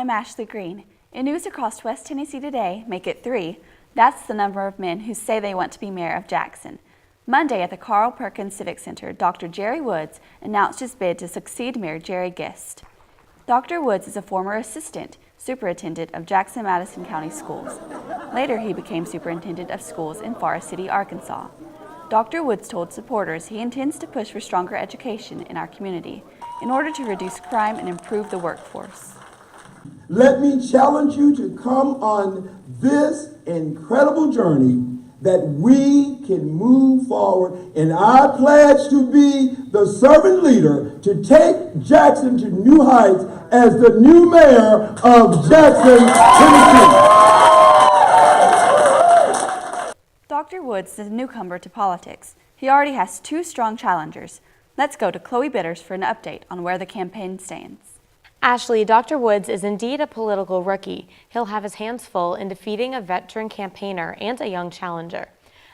I'm Ashley Greene. In news across West Tennessee today, make it 3. That's the number of men who say they want to be mayor of Jackson. Monday at the Carl Perkins Civic Center, Dr. Jerry Woods announced his bid to succeed Mayor Jerry Gist. Dr. Woods is a former assistant superintendent of Jackson-Madison County Schools. Later, he became superintendent of schools in Forest City, Arkansas. Dr. Woods told supporters he intends to push for stronger education in our community in order to reduce crime and improve the workforce. Let me challenge you to come on this incredible journey that we can move forward, and I pledge to be the servant leader to take Jackson to new heights as the new mayor of Jackson, Tennessee. Dr. Woods is a newcomer to politics. He already has 2 strong challengers. Let's go to Chloe Bitters for an update on where the campaign stands. Ashley, Dr. Woods is indeed a political rookie. He'll have his hands full in defeating a veteran campaigner and a young challenger.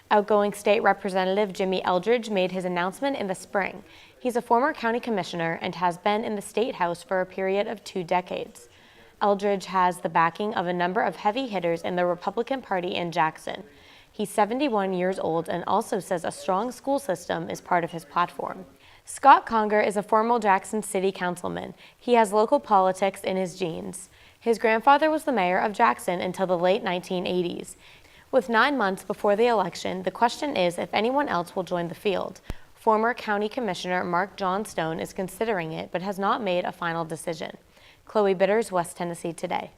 Outgoing State Representative Jimmy Eldridge made his announcement in the spring. He's a former county commissioner and has been in the State House for a period of 2 decades. Eldridge has the backing of a number of heavy hitters in the Republican Party in Jackson. He's 71 years old and also says a strong school system is part of his platform. Scott Conger is a former Jackson City Councilman. He has local politics in his genes. His grandfather was the mayor of Jackson until the late 1980s. With 9 months before the election, the question is if anyone else will join the field. Former County Commissioner Mark Johnstone is considering it but has not made a final decision. Chloe Bitters, West Tennessee Today.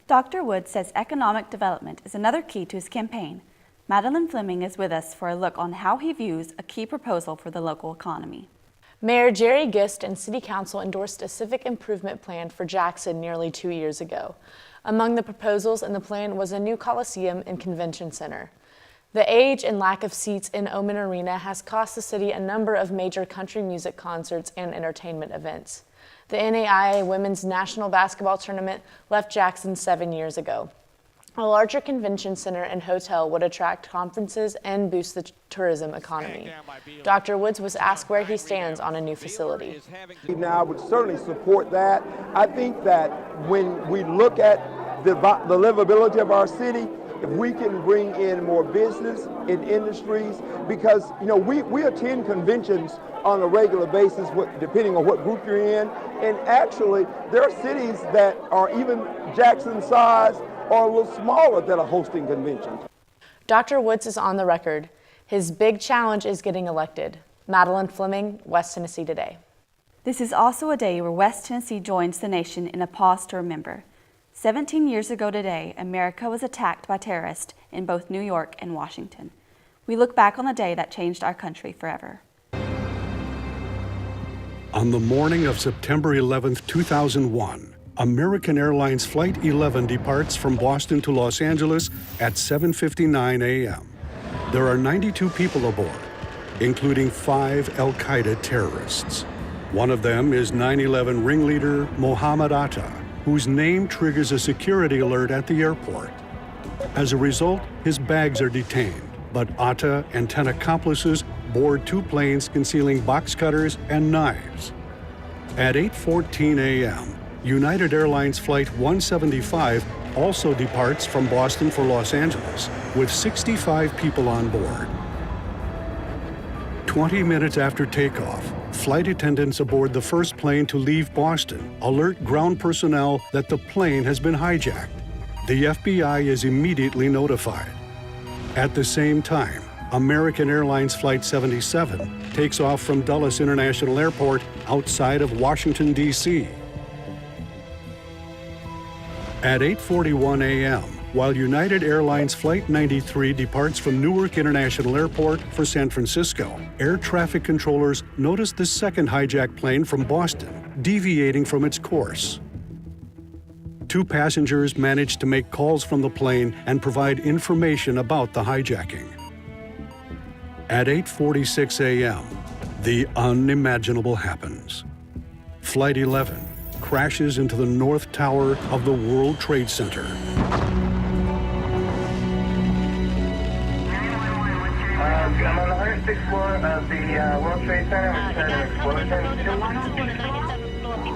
Dr. Woods says economic development is another key to his campaign. Madeline Fleming is with us for a look on how he views a key proposal for the local economy. Mayor Jerry Gist and City Council endorsed a civic improvement plan for Jackson nearly 2 years ago. Among the proposals in the plan was a new Coliseum and Convention Center. The age and lack of seats in Omen Arena has cost the city a number of major country music concerts and entertainment events. The NAIA Women's National Basketball Tournament left Jackson 7 years ago. A larger convention center and hotel would attract conferences and boost the tourism economy. Dr. Woods was asked where he stands on a new facility. Now, I would certainly support that. I think that when we look at the livability of our city, if we can bring in more business in industries, because we attend conventions on a regular basis, depending on what group you're in, and actually there are cities that are even Jackson size or a little smaller that are hosting conventions. Dr. Woods is on the record. His big challenge is getting elected. Madeline Fleming, West Tennessee Today. This is also a day where West Tennessee joins the nation in a pause to remember. 17 years ago today, America was attacked by terrorists in both New York and Washington. We look back on a day that changed our country forever. On the morning of September 11, 2001, American Airlines Flight 11 departs from Boston to Los Angeles at 7:59 a.m. There are 92 people aboard, including 5 al-Qaeda terrorists. One of them is 9/11 ringleader Mohammed Atta, whose name triggers a security alert at the airport. As a result, his bags are detained, but Atta and 10 accomplices board 2 planes concealing box cutters and knives. At 8:14 a.m., United Airlines Flight 175 also departs from Boston for Los Angeles, with 65 people on board. 20 minutes after takeoff, flight attendants aboard the first plane to leave Boston alert ground personnel that the plane has been hijacked. The FBI is immediately notified. At the same time, American Airlines Flight 77 takes off from Dulles International Airport outside of Washington, D.C. At 8:41 a.m., while United Airlines Flight 93 departs from Newark International Airport for San Francisco, air traffic controllers notice the second hijacked plane from Boston deviating from its course. 2 passengers managed to make calls from the plane and provide information about the hijacking. At 8:46 a.m., the unimaginable happens. Flight 11 crashes into the North Tower of the World Trade Center. I'm on the 106th floor of the World Trade Center. We've had an explosion.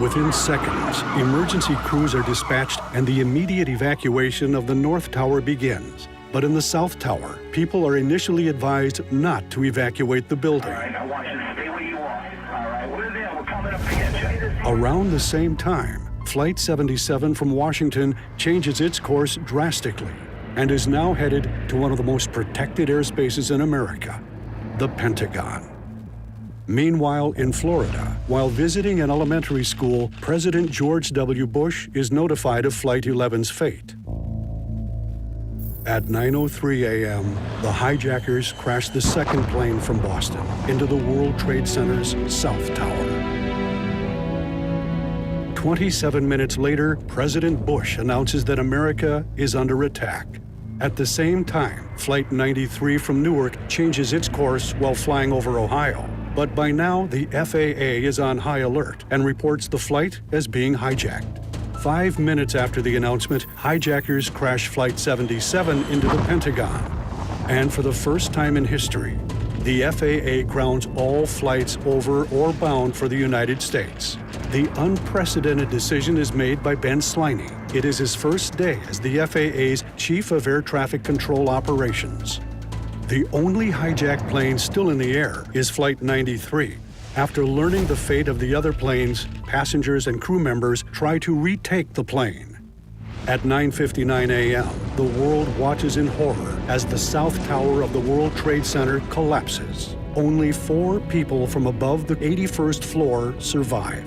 Within seconds, emergency crews are dispatched and the immediate evacuation of the North Tower begins. But in the South Tower, people are initially advised not to evacuate the building. All right, I want you to stay where you are. All right, we're there. We're coming up to get you. Around the same time, Flight 77 from Washington changes its course drastically and is now headed to one of the most protected airspaces in America, the Pentagon. Meanwhile, in Florida, while visiting an elementary school, President George W. Bush is notified of Flight 11's fate. At 9:03 a.m., the hijackers crashed the second plane from Boston into the World Trade Center's South Tower. 27 minutes later, President Bush announces that America is under attack. At the same time, Flight 93 from Newark changes its course while flying over Ohio. But by now, the FAA is on high alert and reports the flight as being hijacked. 5 minutes after the announcement, hijackers crash Flight 77 into the Pentagon. And for the first time in history, the FAA grounds all flights over or bound for the United States. The unprecedented decision is made by Ben Sliney. It is his first day as the FAA's Chief of Air Traffic Control Operations. The only hijacked plane still in the air is Flight 93. After learning the fate of the other planes, passengers and crew members try to retake the plane. At 9:59 a.m., the world watches in horror as the South Tower of the World Trade Center collapses. Only 4 people from above the 81st floor survive.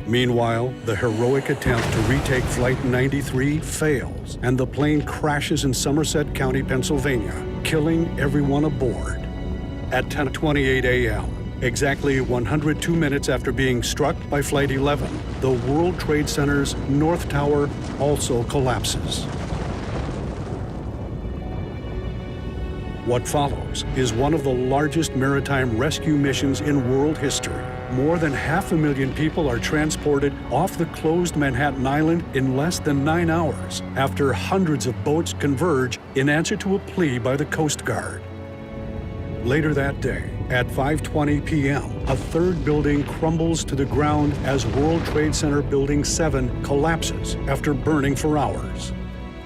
Meanwhile, the heroic attempt to retake Flight 93 fails, and the plane crashes in Somerset County, Pennsylvania, killing everyone aboard. At 10:28 a.m., exactly 102 minutes after being struck by Flight 11, the World Trade Center's North Tower also collapses. What follows is one of the largest maritime rescue missions in world history. More than 500,000 people are transported off the closed Manhattan Island in less than 9 hours after hundreds of boats converge in answer to a plea by the Coast Guard. Later that day, at 5:20 p.m., a third building crumbles to the ground as World Trade Center Building 7 collapses after burning for hours.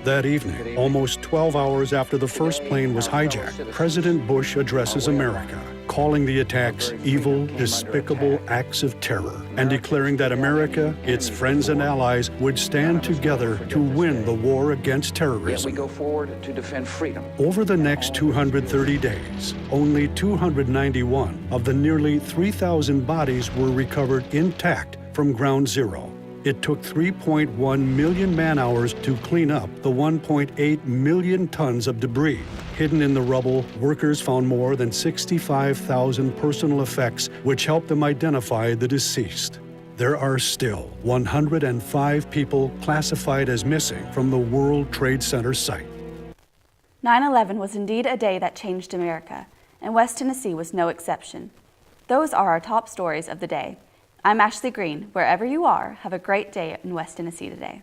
That evening, almost 12 hours after the first plane was hijacked, President Bush addresses America, calling the attacks evil, despicable acts of terror, and declaring that America, its friends and allies, would stand together to win the war against terrorism. We go forward to defend freedom. Over the next 230 days, only 291 of the nearly 3,000 bodies were recovered intact from ground zero. It took 3.1 million man-hours to clean up the 1.8 million tons of debris. Hidden in the rubble, workers found more than 65,000 personal effects, which helped them identify the deceased. There are still 105 people classified as missing from the World Trade Center site. 9/11 was indeed a day that changed America, and West Tennessee was no exception. Those are our top stories of the day. I'm Ashley Greene. Wherever you are, have a great day in West Tennessee today.